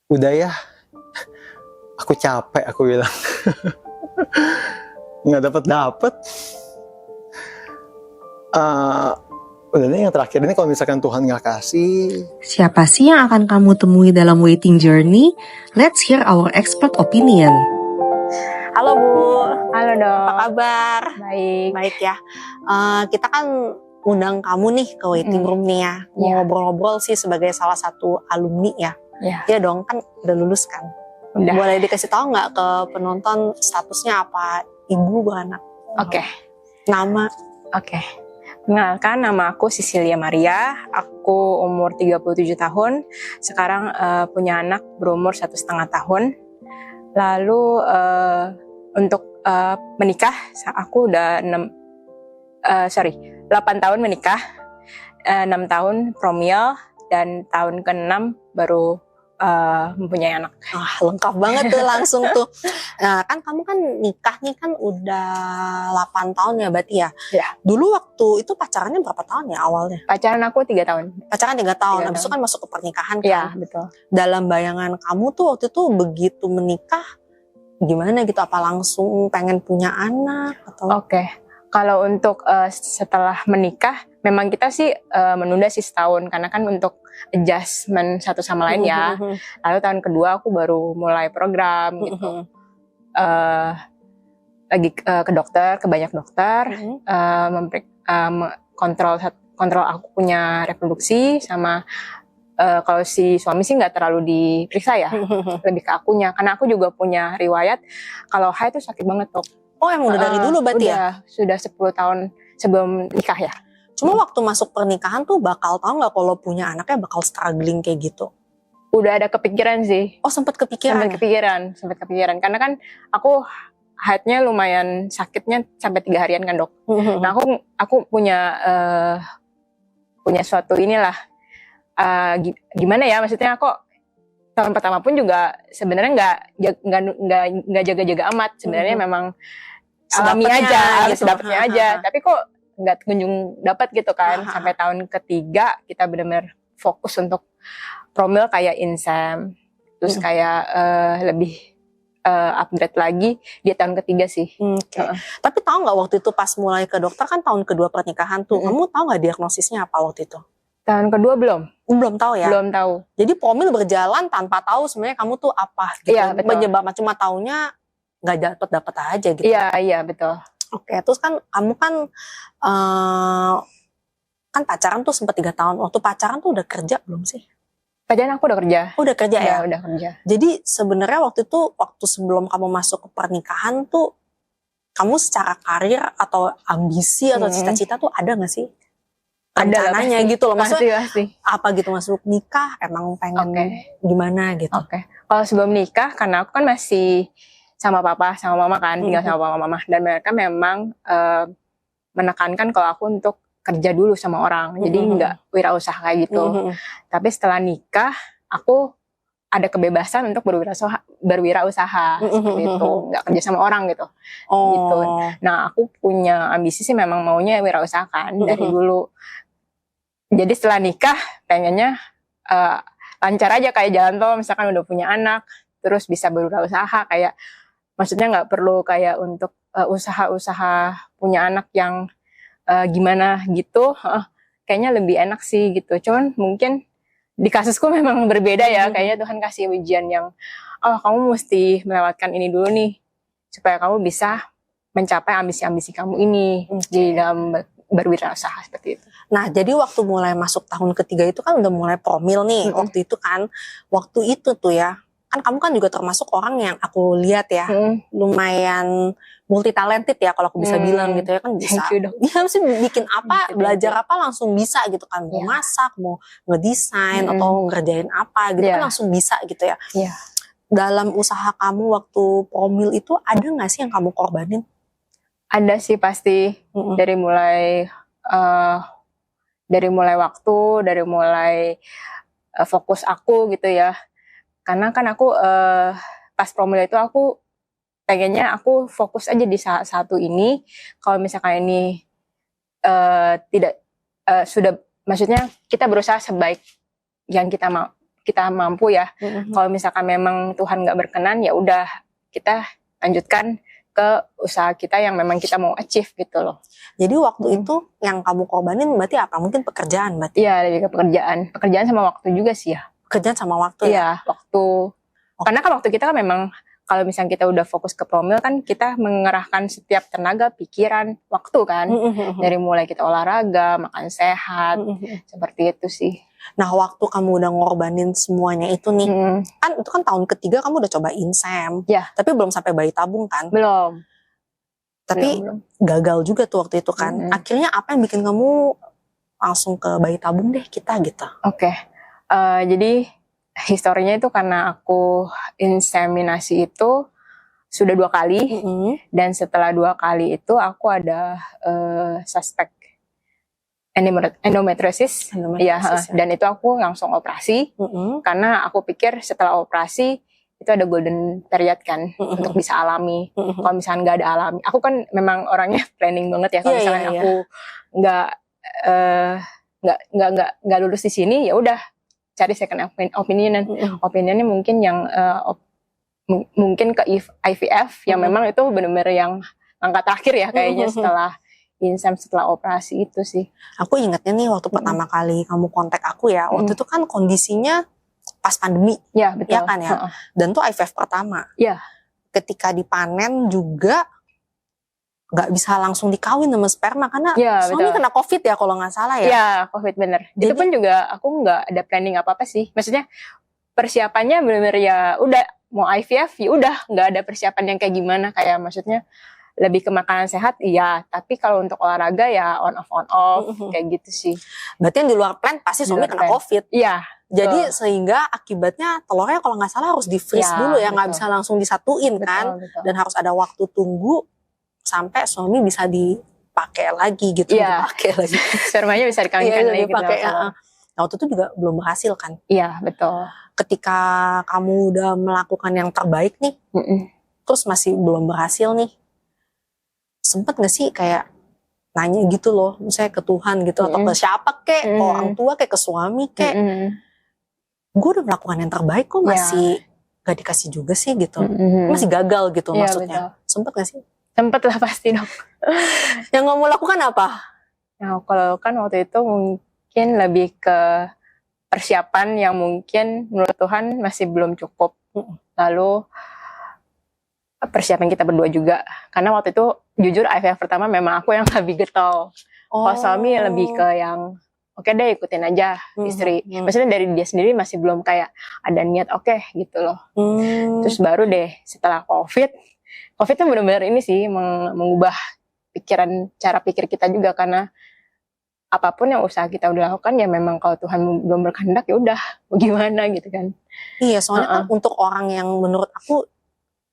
Udah ya, aku capek, aku bilang. Nggak dapet. Udah nih yang terakhir ini, kalau misalkan Tuhan nggak kasih. Siapa sih yang akan kamu temui dalam waiting journey? Let's hear our expert opinion. Halo Bu, Halo dok. apa kabar? Baik. Baik ya. Kita kan undang kamu nih ke waiting room nih ya. Mau Iya. ngobrol-ngobrol sih sebagai salah satu alumni ya. Iya. Iya dong, kan udah lulus kan. Udah. Boleh dikasih tahu nggak ke penonton statusnya apa? Ibu beranak? Oke. Nama? Oke. Kenalkan, nama aku Cecilia Maria. Aku umur 37 tahun. Sekarang punya anak berumur 1,5 tahun. Lalu untuk menikah, aku udah 8 tahun menikah. 6 tahun promil, dan tahun ke-6 baru mempunyai anak. Lengkap banget tuh langsung tuh. Nah, kan kamu kan nikah nih kan udah 8 tahun ya berarti ya? Iya. Dulu waktu itu pacarannya berapa tahun ya awalnya? Pacaran aku 3 tahun. Pacaran 3 tahun, 3 habis itu kan masuk ke pernikahan kan? Iya, betul. Dalam bayangan kamu tuh waktu itu begitu menikah gimana gitu? Apa langsung pengen punya anak? Atau? Oke. Kalau untuk setelah menikah, memang kita sih menunda sih setahun, karena kan untuk adjustment satu sama lain ya. Lalu tahun kedua aku baru mulai program gitu. Lagi ke dokter, ke banyak dokter, kontrol aku punya reproduksi, sama kalau si suami sih nggak terlalu diperiksa ya, lebih ke akunya, karena aku juga punya riwayat kalau haid itu sakit banget tuh. Oh, emang udah dari dulu berarti ya? Sudah 10 tahun sebelum nikah ya. Cuma waktu masuk pernikahan tuh bakal tahu nggak kalau punya anaknya bakal struggling kayak gitu? Udah ada kepikiran sih. Oh, sempat kepikiran? Sempat kepikiran. Karena kan aku haidnya lumayan sakitnya sampai 3 harian kan dok. Nah aku punya suatu inilah, gimana ya, maksudnya kok tahun pertama pun juga sebenarnya nggak jaga-jaga amat, sebenarnya memang alami aja, gitu. Sedapatnya aja. Tapi kok nggak kunjung dapat gitu kan. Sampai tahun ketiga kita benar-benar fokus untuk promil kayak insem, terus kayak lebih upgrade lagi di tahun ketiga sih. Tapi tahu nggak waktu itu pas mulai ke dokter kan tahun kedua pernikahan tuh, kamu tahu nggak diagnosisnya apa waktu itu? Tahun kedua belum. Belum tahu ya? Belum tahu. Jadi promil berjalan tanpa tahu sebenarnya kamu tuh apa gitu. Iya, betul. Penyebab cuma taunya nggak dapet aja gitu. Iya betul. Oke, terus kan kamu kan kan pacaran tuh sempat 3 tahun. Waktu pacaran tuh udah kerja belum sih? Pacaran aku udah kerja. Oh, udah kerja ya? Udah kerja. Jadi sebenarnya waktu itu, waktu sebelum kamu masuk ke pernikahan tuh, kamu secara karir atau ambisi atau cita-cita tuh ada nggak sih? Rencananya gitu loh, maksudnya pasti. apa gitu masuk nikah, emang pengen gimana gitu? Kalau sebelum nikah, karena aku kan masih sama papa sama mama kan, tinggal sama papa mama, dan mereka memang menekankan kalau aku untuk kerja dulu sama orang, jadi nggak wirausaha kayak gitu. Tapi setelah nikah, aku ada kebebasan untuk berwirausaha seperti itu, nggak kerja sama orang gitu. Gitu. Nah, aku punya ambisi sih memang maunya wirausaha kan dari dulu. Jadi setelah nikah pengennya lancar aja kayak jalan tol, misalkan udah punya anak, terus bisa berwirausaha, kayak maksudnya nggak perlu kayak untuk usaha-usaha punya anak yang gimana gitu, kayaknya lebih enak sih gitu. Cuman mungkin di kasusku memang berbeda ya, kayaknya Tuhan kasih ujian yang kamu mesti melewatkan ini dulu nih supaya kamu bisa mencapai ambisi-ambisi kamu ini di dalam berwirausaha seperti itu. Nah, jadi waktu mulai masuk tahun ketiga itu kan udah mulai promil nih. Waktu itu kan, waktu itu tuh ya, kan kamu kan juga termasuk orang yang aku lihat ya, lumayan multi talented ya kalau aku bisa bilang gitu ya, kan bisa. Dia mesti bikin apa, belajar apa langsung bisa gitu kan, mau masak, mau ngedesain atau ngerjain apa gitu kan langsung bisa gitu ya. Dalam usaha kamu waktu promil itu ada nggak sih yang kamu korbanin? Ada sih pasti, dari mulai waktu, dari mulai fokus aku gitu ya. Karena kan aku pas promil itu aku pengennya aku fokus aja di satu ini. Kalau misalkan ini tidak sudah, maksudnya kita berusaha sebaik yang kita mau, kita mampu ya. Kalau misalkan memang Tuhan nggak berkenan, ya udah kita lanjutkan ke usaha kita yang memang kita mau achieve gitu loh. Jadi waktu itu yang kamu korbanin berarti apa? Mungkin pekerjaan berarti? Iya, lebih ke pekerjaan sama waktu juga sih ya. Pekerjaan sama waktu Iya, waktu. Karena kan waktu kita kan memang kalau misalnya kita udah fokus ke promil kan kita mengerahkan setiap tenaga, pikiran, waktu kan. Dari mulai kita olahraga, makan sehat, seperti itu sih. Nah waktu kamu udah ngorbanin semuanya itu nih, kan itu kan tahun ketiga kamu udah coba insem, Ya. tapi belum sampai bayi tabung kan? Belum. Tapi gagal juga tuh waktu itu kan. Akhirnya apa yang bikin kamu langsung ke bayi tabung deh kita gitu? Oke. Jadi historinya itu karena aku inseminasi itu sudah 2 kali, dan setelah 2 kali itu aku ada suspek endometriosis, ya, dan itu aku langsung operasi, karena aku pikir setelah operasi itu ada golden period kan, untuk bisa alami. Kalau misalnya nggak ada alami, aku kan memang orangnya planning banget ya. Kalau misalnya aku nggak lulus di sini, ya udah cari second opinion. Opinionnya mungkin yang mungkin ke IVF, yang memang itu benar-benar yang langkah terakhir ya kayaknya setelah insem, setelah operasi itu sih. Aku ingatnya nih waktu pertama kali kamu kontak aku ya, waktu itu kan kondisinya pas pandemi, ya betul. Ya kan ya, dan tuh IVF pertama. Ya. Ketika dipanen juga nggak bisa langsung dikawin sama sperma karena suami kena COVID ya kalau nggak salah ya. Ya, COVID bener. Jadi, itu pun juga aku nggak ada planning apa-apa sih. Maksudnya persiapannya bener-bener ya udah mau IVF ya udah, nggak ada persiapan yang kayak gimana, kayak maksudnya lebih ke makanan sehat, iya. Tapi kalau untuk olahraga ya on off kayak gitu sih. Berarti yang di luar plan pasti suami kena COVID. Iya. Jadi sehingga akibatnya telurnya kalau nggak salah harus di freeze dulu ya, nggak bisa langsung disatuin kan. Dan harus ada waktu tunggu sampai suami bisa dipakai lagi gitu, dipakai lagi. Spermanya bisa dikawinkan lagi gitu. Nah, waktu itu juga belum berhasil kan? Iya, betul. Ketika kamu udah melakukan yang terbaik nih, terus masih belum berhasil nih, sempet gak sih kayak nanya gitu loh, misalnya ke Tuhan gitu, atau ke siapa kek, ke orang tua kek, ke suami kek, gue udah melakukan yang terbaik kok masih gak dikasih juga sih gitu, masih gagal gitu maksudnya. Betul. Sempet gak sih? Sempet lah pasti dong. Yang kamu lakukan apa? Nah, kalau kan waktu itu mungkin lebih ke persiapan yang mungkin menurut Tuhan masih belum cukup. Lalu persiapan kita berdua juga, karena waktu itu jujur IVF pertama memang aku yang lebih getol. Kalau suami lebih ke yang oke deh ikutin aja istri. Maksudnya dari dia sendiri masih belum kayak ada niat oke gitu loh. Terus baru deh setelah COVID tuh benar-benar ini sih mengubah cara pikir kita juga, karena apapun yang usaha kita udah lakukan ya memang kalau Tuhan belum berkehendak ya udah gimana gitu kan. Iya, soalnya kan untuk orang yang menurut aku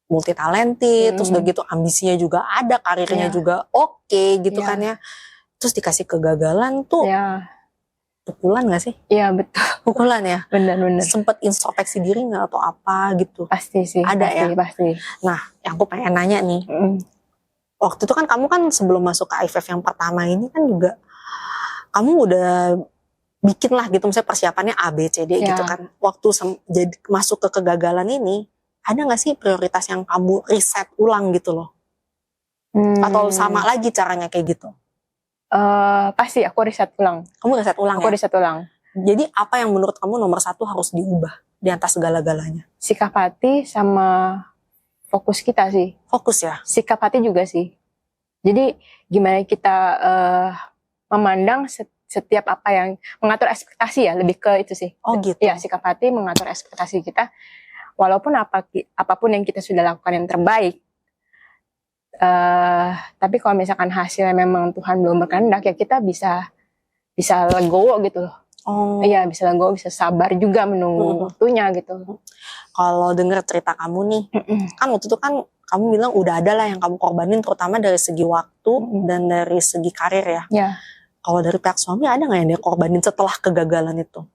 multi talented, terus udah gitu ambisinya juga ada, karirnya juga oke gitu kan ya. Terus dikasih kegagalan tuh pukulan gak sih? Iya betul. Pukulan ya? Benar-benar. Sempet introspeksi diri gak atau apa gitu? Pasti sih. Ada pasti. Nah yang aku pengen nanya nih, waktu itu kan kamu kan sebelum masuk ke IVF yang pertama ini kan juga kamu udah bikin lah gitu, misalnya persiapannya A, B, C, D gitu kan. Waktu jadi masuk ke kegagalan ini, ada gak sih prioritas yang kamu riset ulang gitu loh? Atau sama lagi caranya kayak gitu? Pasti aku riset ulang. Kamu riset ulang aku riset ulang. Jadi apa yang menurut kamu nomor 1 harus diubah di atas segala-galanya? Sikap hati sama fokus kita sih. Fokus ya? Sikap hati juga sih. Jadi gimana kita memandang setiap apa yang mengatur ekspektasi ya, lebih ke itu sih. Oh gitu? Ya, sikap hati mengatur ekspektasi kita. Walaupun apapun yang kita sudah lakukan yang terbaik, tapi kalau misalkan hasilnya memang Tuhan belum berkehendak ya kita bisa legowo gitu loh. Iya, bisa legowo, bisa sabar juga menunggu waktunya gitu. Kalau dengar cerita kamu nih, kan waktu itu kan kamu bilang udah ada lah yang kamu korbanin, terutama dari segi waktu dan dari segi karir ya. Ya. Kalau dari pihak suami ada nggak yang dia korbanin setelah kegagalan itu?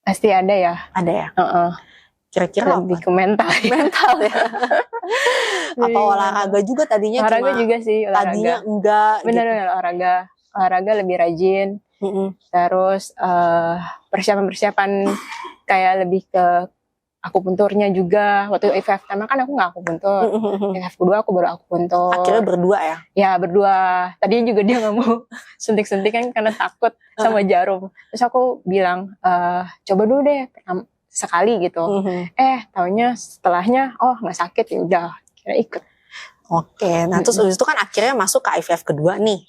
Pasti ada ya. Ada ya. Kira-kira lebih ke mental. Mental ya. Apa olahraga juga tadinya? Olahraga juga sih. Olahraga. Tadinya enggak. Bener gitu. Olahraga lebih rajin. Terus persiapan kayak lebih ke akupunturnya juga. Waktu IVF pertama kan aku nggak akupuntur. IVF kedua aku baru akupuntur. Akhirnya berdua ya? Ya berdua. Tadinya juga dia nggak mau suntik-suntik kan karena takut sama jarum. Terus aku bilang, coba dulu deh sekali gitu. Taunya setelahnya, oh nggak sakit, ya udah, kira ikut. Oke, nah terus habis itu kan akhirnya masuk ke IVF kedua nih.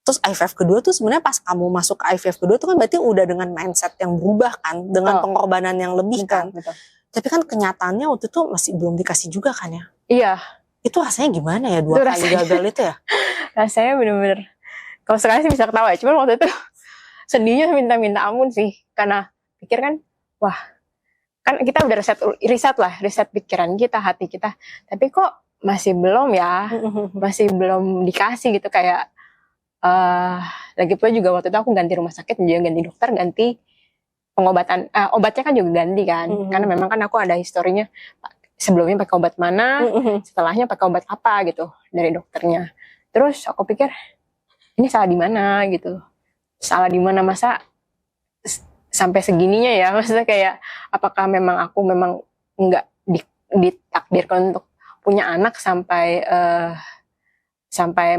Terus IVF kedua tuh sebenarnya pas kamu masuk ke IVF kedua tuh kan berarti udah dengan mindset yang berubah kan, dengan pengorbanan yang lebih kan. Betul. Tapi kan kenyataannya waktu itu masih belum dikasih juga kan ya? Iya. Itu rasanya gimana ya 2 kali gagal itu ya? Rasanya bener-bener, kalau sekarang sih bisa ketawa, cuman waktu itu sedihnya minta ampun sih, karena pikir kan, wah, kan kita udah riset pikiran kita, hati kita, tapi kok masih belum ya, masih belum dikasih gitu, kayak lagi pula juga waktu itu aku ganti rumah sakit, juga ganti dokter, ganti pengobatan, obatnya kan juga ganti kan, karena memang kan aku ada historinya, sebelumnya pakai obat mana, setelahnya pakai obat apa gitu dari dokternya. Terus aku pikir ini salah di mana gitu, salah di mana masa sampai segininya ya, maksudnya kayak apakah memang aku memang nggak ditakdirkan untuk punya anak sampai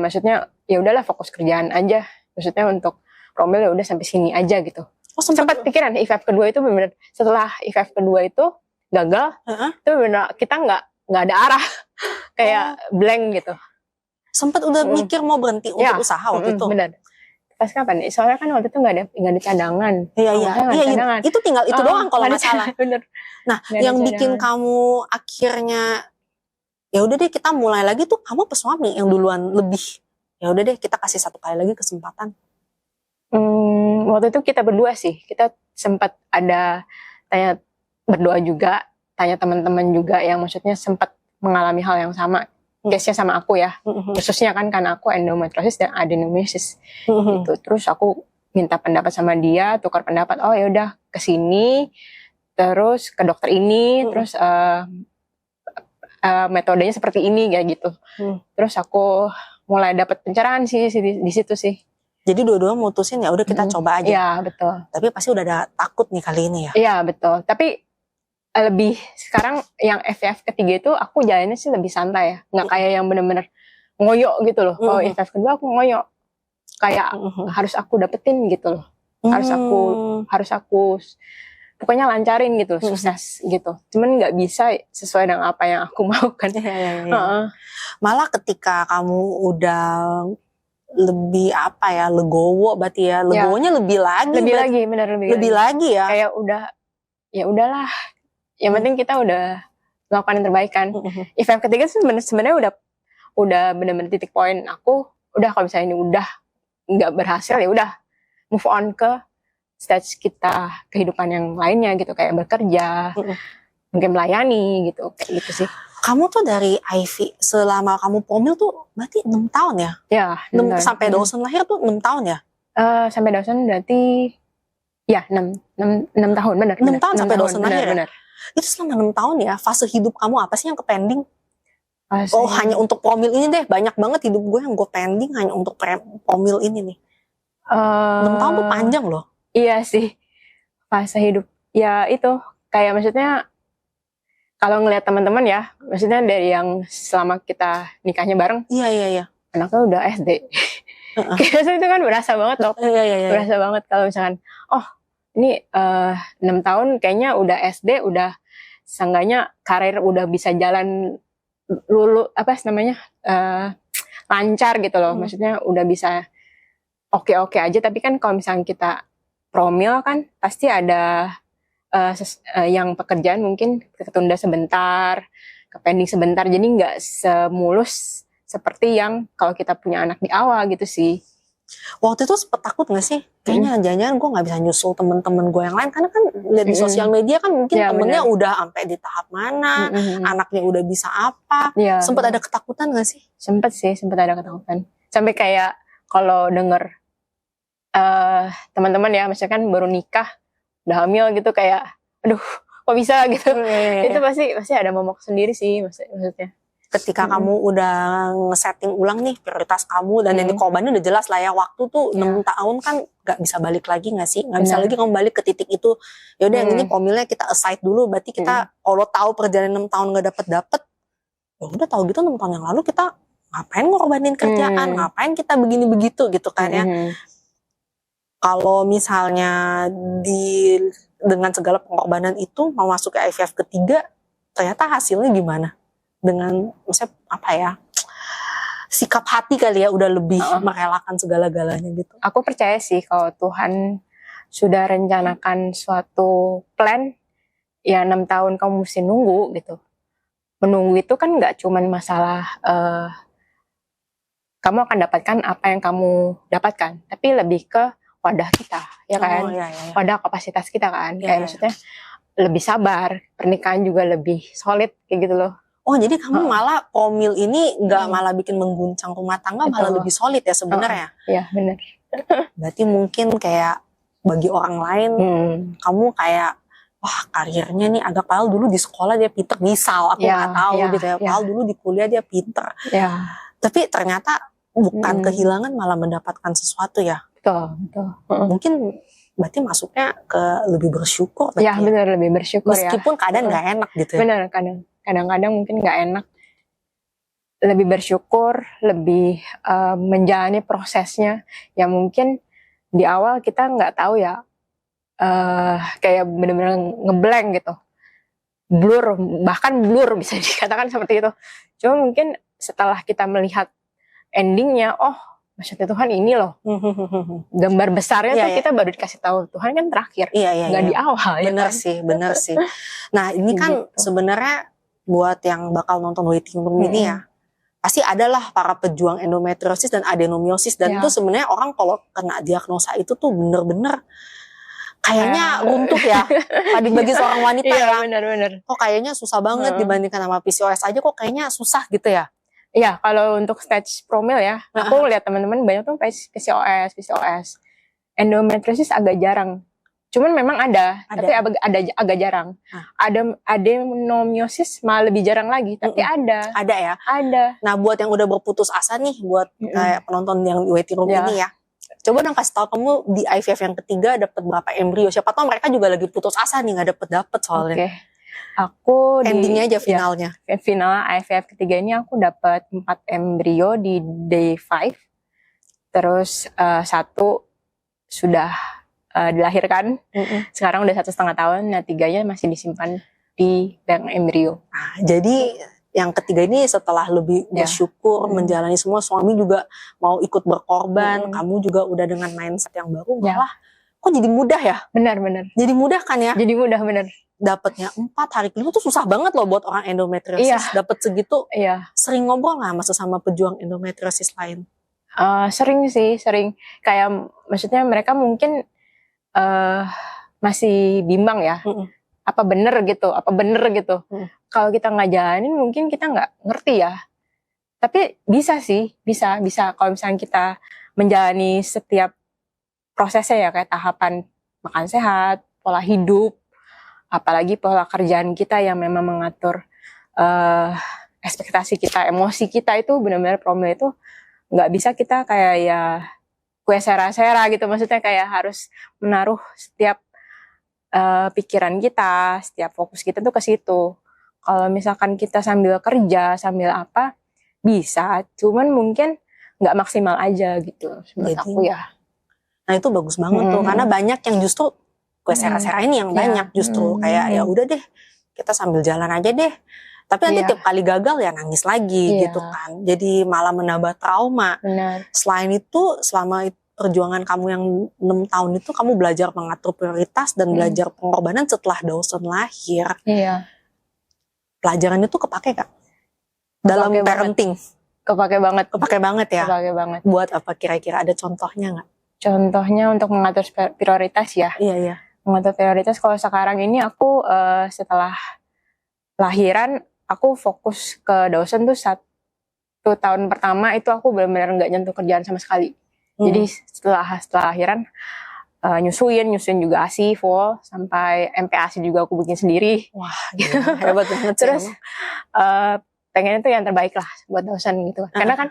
maksudnya ya udahlah fokus kerjaan aja, maksudnya untuk promil ya udah sampai sini aja gitu. Oh, sempat pikiran IVF kedua itu benar, setelah IVF kedua itu gagal, itu benar kita nggak ada arah, kayak blank gitu. Sempat udah mikir mau berhenti untuk usaha waktu itu. Benar. Pas kapan? Soalnya kan waktu itu nggak ada cadangan. Iya. Itu tinggal itu doang kalau nggak salah. Bener. Nah, yang bikin kamu akhirnya ya udah deh kita mulai lagi tuh kamu apa suami yang duluan lebih? Ya udah deh kita kasih 1 kali lagi kesempatan. Waktu itu kita berdua sih, kita sempat ada tanya berdua juga, tanya teman-teman juga yang maksudnya sempat mengalami hal yang sama, case-nya sama aku ya, khususnya kan karena aku endometriosis dan adenomyosis gitu. Terus aku minta pendapat sama dia, tukar pendapat, oh ya udah ke sini, terus ke dokter ini, terus metodenya seperti ini kayak gitu. Terus aku mulai dapat pencerahan sih di situ sih. Jadi dua-dua mutusin ya udah kita coba aja. Iya, betul. Tapi pasti udah ada takut nih kali ini ya. Iya, betul. Tapi lebih sekarang yang IVF ketiga itu aku jalannya sih lebih santai ya. Nggak kayak yang bener-bener ngoyo gitu loh. Kalau IVF kedua aku ngoyo. Kayak harus aku dapetin gitu loh. Harus aku pokoknya lancarin gitu loh, sukses gitu. Cuman nggak bisa sesuai dengan apa yang aku mau kan. Malah ketika kamu udah lebih legowo berarti ya, legowonya lebih lagi ya. Kayak udah ya udahlah, yang penting kita udah melakukan yang terbaik kan. IVF ketiga sebenarnya udah benar-benar titik poin aku, udah kalau misalnya ini udah nggak berhasil ya udah move on ke stage kita kehidupan yang lainnya gitu, kayak bekerja, mungkin melayani gitu, kayak gitu sih. Kamu tuh dari IV selama kamu promil tuh berarti 6 tahun ya? Ya, 6 sampai Dawson lahir tuh 6 tahun ya? Sampai Dawson berarti ya 6 tahun, benar. 6 tahun sampai Dawson lahir. Benar. Itu selama 6 tahun ya, fase hidup kamu apa sih yang kepending? Hanya untuk promil ini deh, banyak banget hidup gue yang gue pending hanya untuk promil ini nih. 6 tahun tuh panjang loh. Iya sih, fase hidup. Ya itu, kayak maksudnya kalau ngelihat teman-teman ya, maksudnya dari yang selama kita nikahnya bareng, iya, anaknya udah SD, kayak itu kan berasa banget loh, berasa banget kalau misalkan, oh ini 6 tahun kayaknya udah SD, udah seenggaknya karir udah bisa jalan lancar gitu loh, maksudnya udah bisa oke aja. Tapi kan kalau misalkan kita promil kan pasti ada yang pekerjaan mungkin ketunda sebentar, pending sebentar, jadi nggak semulus seperti yang kalau kita punya anak di awal gitu sih. Waktu itu sempet takut gak sih? Kayaknya jangan-jangan gue gak bisa nyusul temen-temen gue yang lain, karena kan lihat di sosial media kan mungkin temennya udah sampai di tahap mana, anaknya udah bisa apa. Sempet ada ketakutan gak sih? Sempet ada ketakutan. Sampai kayak kalau denger teman-teman ya, misalkan baru nikah udah hamil gitu, kayak aduh kok bisa gitu. Itu pasti ada momok sendiri sih maksudnya. ketika kamu udah nge-setting ulang nih prioritas kamu dan yang dikorbanin udah jelas lah ya, waktu tuh 6 tahun kan gak bisa balik lagi gak sih? Gak bisa lagi kamu balik ke titik itu. Yaudah yang ini promilnya kita aside dulu, berarti kita kalau tahu perjalanan 6 tahun gak dapet, ya udah tahu gitu 6 tahun yang lalu kita ngapain ngorbanin kerjaan, ngapain kita begini begitu gitu kan ya. Kalau misalnya dengan segala pengorbanan itu mau masuk ke IVF ketiga, ternyata hasilnya gimana? Dengan misalnya apa ya, sikap hati kali ya, udah lebih merelakan segala-galanya gitu. Aku percaya sih kalau Tuhan sudah rencanakan suatu plan, ya 6 tahun kamu mesti nunggu gitu. Menunggu itu kan nggak cuman masalah kamu akan dapatkan apa yang kamu dapatkan, tapi lebih ke wadah kita, ya kan? Wadah kapasitas kita kan, kayak maksudnya lebih sabar, pernikahan juga lebih solid kayak gitu loh. Oh jadi kamu malah promil ini nggak malah bikin mengguncang rumah tangga, malah lebih solid ya sebenarnya. Iya benar. Berarti mungkin kayak bagi orang lain, kamu kayak wah karirnya nih agak, padahal dulu di sekolah dia pinter, misal aku nggak tahu gitu ya, padahal dulu di kuliah dia pinter. Tapi ternyata bukan kehilangan, malah mendapatkan sesuatu ya. Betul. Mungkin berarti masuknya ke lebih bersyukur. Ya benar, lebih bersyukur. Meskipun keadaan nggak enak gitu ya. Benar, kadang-kadang mungkin nggak enak. Lebih bersyukur, lebih menjalani prosesnya. Ya mungkin di awal kita nggak tahu ya, kayak benar-benar ngeblank gitu, bahkan blur bisa dikatakan seperti itu. Cuma mungkin setelah kita melihat endingnya, oh maksudnya Tuhan ini loh, gambar besarnya tuh kita baru dikasih tahu Tuhan kan terakhir, nggak di awal. Bener sih. Nah ini kan sebenarnya buat yang bakal nonton waiting room ini ya, pasti adalah para pejuang endometriosis dan adenomiosis, dan itu sebenarnya orang kalau kena diagnosa itu tuh bener-bener kayaknya runtuh ya, bagi seorang wanita ya. Benar. Kok kayaknya susah banget dibandingkan sama PCOS aja, kok kayaknya susah gitu ya. Iya, kalau untuk stage promil ya, aku lihat teman-teman banyak tuh PCOS. Endometriosis agak jarang. Cuman memang ada. Tapi agak jarang. Adenomiosis malah lebih jarang lagi, tapi ada. Ada ya? Ada. Nah, buat yang udah berputus asa nih, buat kayak penonton yang di waiting room ini ya, coba dong kasih tau kamu di IVF yang ketiga dapat berapa embrio. Siapa tahu mereka juga lagi putus asa nih, nggak dapet soalnya. Aku endingnya aja finalnya. Final IVF ketiga ini aku dapat 4 embrio di day 5. Terus 1 sudah dilahirkan. Sekarang udah 1,5 tahun. Nah 3-nya masih disimpan di bank embrio. Nah, jadi yang ketiga ini setelah lebih bersyukur menjalani semua, suami juga mau ikut berkorban, kamu juga udah dengan mindset yang baru, malah kok jadi mudah ya? Benar. Jadi mudah kan ya? Jadi mudah, benar. Dapatnya 4 hari kelima tuh susah banget loh buat orang endometriosis. Dapat segitu. Sering ngobrol nggak sama pejuang endometriosis lain? Sering. Kayak maksudnya mereka mungkin masih bimbang ya. Apa bener gitu. Kalau kita nggak jalanin mungkin kita nggak ngerti ya. Tapi bisa kalau misalnya kita menjalani setiap prosesnya ya, kayak tahapan makan sehat, pola hidup, apalagi pola kerjaan kita yang memang mengatur ekspektasi kita, emosi kita, itu benar-benar promil itu nggak bisa kita kayak ya kue sera-sera gitu. Maksudnya kayak harus menaruh setiap pikiran kita, setiap fokus kita tuh ke situ. Kalau misalkan kita sambil kerja, sambil apa, bisa, cuman mungkin nggak maksimal aja gitu menurut aku ya. Nah itu bagus banget tuh, karena banyak yang justru kue sera-sera ini yang banyak justru kayak ya udah deh kita sambil jalan aja deh, tapi nanti tiap kali gagal ya nangis lagi gitu kan, jadi malah menambah trauma. Selain itu, selama perjuangan kamu yang 6 tahun itu kamu belajar mengatur prioritas dan belajar pengorbanan setelah Dawson lahir. Pelajaran itu kepake Kak dalam parenting? Kepake banget ya. Kepake banget. Buat apa kira-kira, ada contohnya nggak? Contohnya untuk mengatur prioritas ya. Iya. Mengatur prioritas, kalau sekarang ini aku setelah lahiran aku fokus ke Dawson tuh 1 tahun pertama itu aku benar-benar nggak nyentuh kerjaan sama sekali. Jadi setelah lahiran nyusuin juga ASI full, sampai MPASI juga aku bikin sendiri. Wah, hebat banget. Terus pengennya tuh yang terbaik lah buat Dawson gitu. Karena kan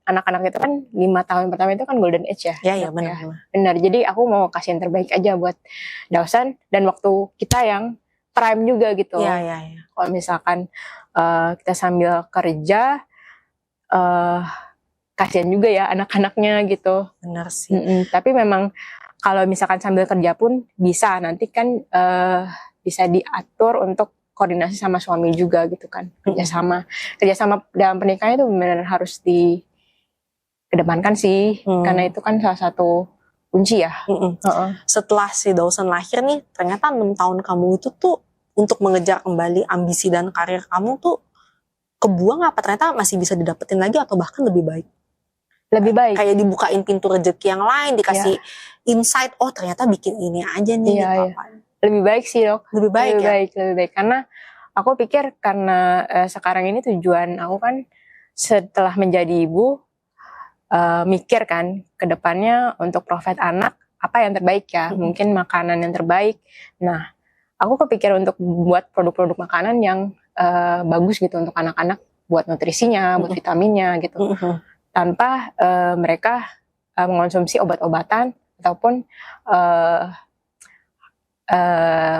anak-anak itu kan 5 tahun pertama itu kan golden age ya. Iya, benar. Benar. Jadi aku mau kasih yang terbaik aja buat Dawson dan waktu kita yang prime juga gitu. Iya. Kalau misalkan kita sambil kerja, kasihan juga ya anak-anaknya gitu. Benar sih. Tapi memang kalau misalkan sambil kerja pun bisa, nanti kan bisa diatur untuk koordinasi sama suami juga gitu kan, kerjasama dalam pernikahan itu benar harus dikedepankan sih, karena itu kan salah satu kunci ya. Setelah si Dawson lahir nih, ternyata 6 tahun kamu itu tuh untuk mengejar kembali ambisi dan karir kamu tuh kebuang apa ternyata masih bisa didapetin lagi atau bahkan lebih baik? Lebih baik. Kayak dibukain pintu rezeki yang lain, dikasih insight, oh ternyata bikin ini aja nih gitu apa. Lebih baik sih dok. Lebih baik. Karena aku pikir karena sekarang ini tujuan aku kan setelah menjadi ibu, mikir kan ke depannya untuk profit anak apa yang terbaik ya, mungkin makanan yang terbaik. Nah, aku kepikir untuk buat produk-produk makanan yang bagus gitu untuk anak-anak, buat nutrisinya, buat vitaminnya gitu, tanpa mereka mengonsumsi obat-obatan ataupun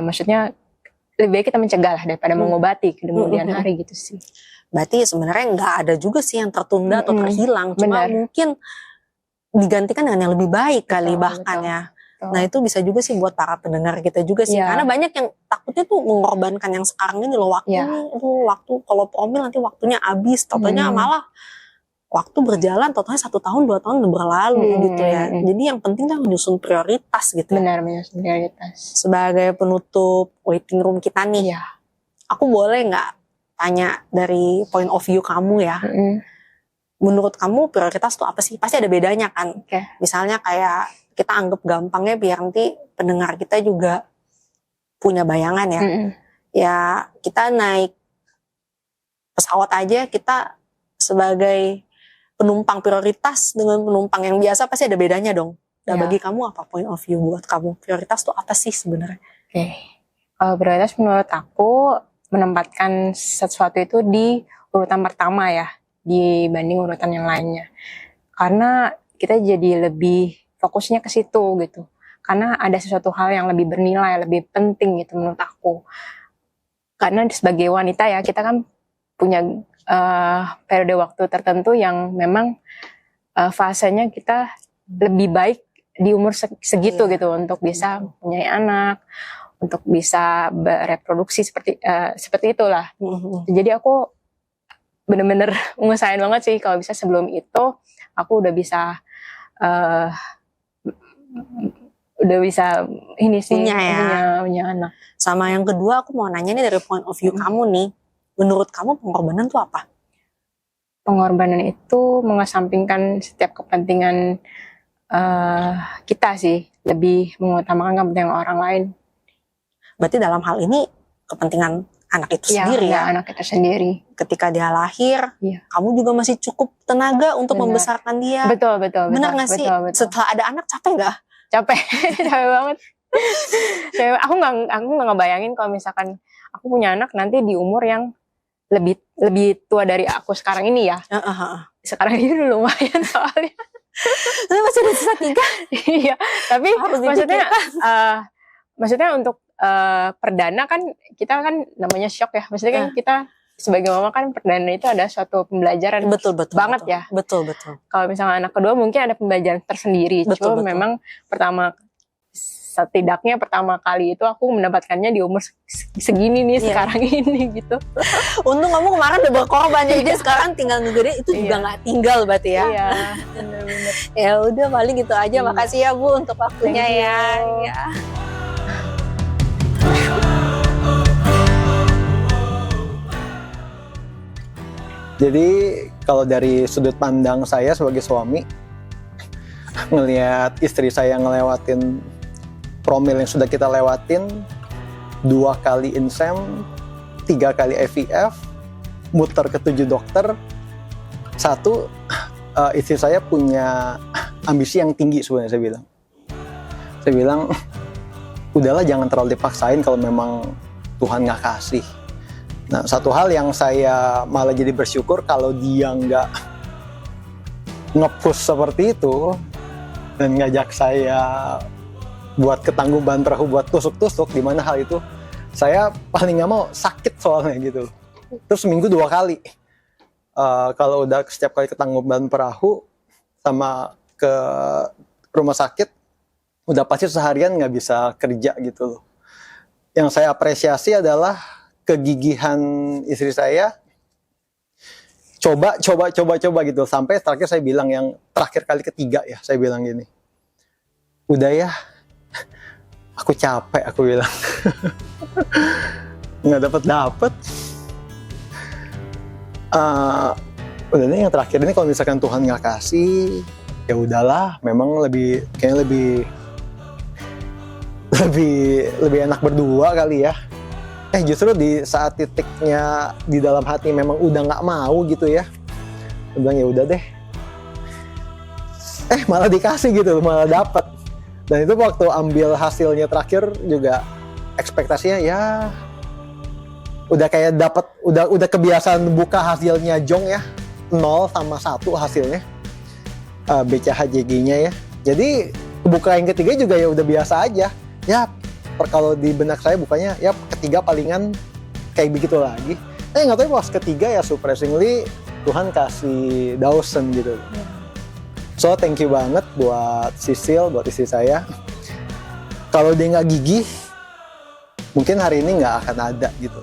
maksudnya lebih baik kita mencegah lah daripada mengobati kemudian hari gitu sih. Berarti sebenarnya nggak ada juga sih yang tertunda atau terhilang, cuma mungkin digantikan dengan yang lebih baik kali bahkan ya. Nah itu bisa juga sih buat para pendengar kita juga sih, karena banyak yang takutnya tuh mengorbankan yang sekarang ini loh, waktu waktu kalau promil nanti waktunya habis, totalnya malah waktu berjalan totalnya 1 tahun 2 tahun udah berlalu gitu ya. Jadi yang penting kan menyusun prioritas gitu. Benar, menyusun prioritas. Sebagai penutup waiting room kita nih, aku boleh nggak tanya dari point of view kamu ya? Menurut kamu prioritas tuh apa sih? Pasti ada bedanya kan. Misalnya kayak kita anggap gampangnya biar nanti pendengar kita juga punya bayangan ya. Ya kita naik pesawat aja, kita sebagai penumpang prioritas dengan penumpang yang biasa pasti ada bedanya dong. Nah bagi kamu apa point of view buat kamu? Prioritas tuh apa sih sebenarnya? Kalau prioritas menurut aku menempatkan sesuatu itu di urutan pertama ya, dibanding urutan yang lainnya. Karena kita jadi lebih fokusnya ke situ gitu. Karena ada sesuatu hal yang lebih bernilai, lebih penting gitu menurut aku. Karena sebagai wanita ya, kita kan punya periode waktu tertentu yang memang fasenya kita lebih baik di umur segitu gitu untuk bisa punya anak, untuk bisa bereproduksi seperti itulah. Jadi aku bener-bener ngusahain banget sih kalau bisa sebelum itu aku udah bisa ini sih punya anak. Sama yang kedua aku mau nanya nih dari point of view kamu nih. Menurut kamu pengorbanan itu apa? Pengorbanan itu mengesampingkan setiap kepentingan kita sih, lebih mengutamakan kepentingan orang lain. Berarti dalam hal ini kepentingan anak itu sendiri ya? Anak itu sendiri. Ketika dia lahir, kamu juga masih cukup tenaga untuk membesarkan dia. Betul. Benar nggak sih? Betul. Setelah ada anak capek nggak? Capek banget. Aku nggak ngebayangin kalau misalkan aku punya anak nanti di umur yang lebih tua dari aku sekarang ini ya. Sekarang ini udah lumayan soalnya. Tapi masih ada sisa 3. Iya, tapi maksudnya untuk perdana kan kita kan namanya shock ya. Maksudnya kan kita sebagai mama kan perdana itu ada suatu pembelajaran banget ya. Betul. Kalau misalnya anak kedua mungkin ada pembelajaran tersendiri. Cuma memang setidaknya pertama kali itu aku mendapatkannya di umur segini nih sekarang ini gitu. Untung kamu kemarin udah berkorban jadi sekarang tinggal ngegede itu juga nggak tinggal berarti ya. Iya, benar-benar. Ya udah paling gitu aja. Makasih ya Bu untuk waktunya ya. Jadi kalau dari sudut pandang saya sebagai suami, ngelihat istri saya ngelewatin promil yang sudah kita lewatin, 2 kali insem, 3 kali IVF, muter ke 7 dokter. 1, istri saya punya ambisi yang tinggi sebenarnya saya bilang, udahlah jangan terlalu dipaksain kalau memang Tuhan nggak kasih. Nah, satu hal yang saya malah jadi bersyukur kalau dia nggak nge-push seperti itu dan ngajak saya buat ke Tangkuban Perahu buat tusuk-tusuk, di mana hal itu saya paling nggak mau sakit soalnya gitu. Terus seminggu 2 kali. Kalau udah setiap kali ke Tangkuban Perahu sama ke rumah sakit, udah pasti seharian nggak bisa kerja gitu loh. Yang saya apresiasi adalah kegigihan istri saya. Coba gitu. Sampai terakhir saya bilang, yang terakhir kali ketiga ya, saya bilang gini, udah ya, aku capek, aku bilang. Nggak dapet. Udah nih yang terakhir ini, kalau misalkan Tuhan nggak kasih, ya udahlah. Memang kayaknya lebih enak berdua kali ya. Justru di saat titiknya di dalam hati memang udah nggak mau gitu ya, saya bilang ya udah deh. Malah dikasih gitu, malah dapet. Dan itu waktu ambil hasilnya terakhir juga ekspektasinya ya udah kayak dapat, udah kebiasaan buka hasilnya Jong ya, 0 sama 1 hasilnya, BCHJG-nya ya. Jadi buka yang ketiga juga ya udah biasa aja ya. Kalau di benak saya bukanya ya ketiga palingan kayak begitu lagi. Nggak tahu pas ketiga ya surprisingly Tuhan kasih Dawson gitu. So thank you banget buat Sisil, buat istri saya. Kalau dia nggak gigih, mungkin hari ini nggak akan ada gitu.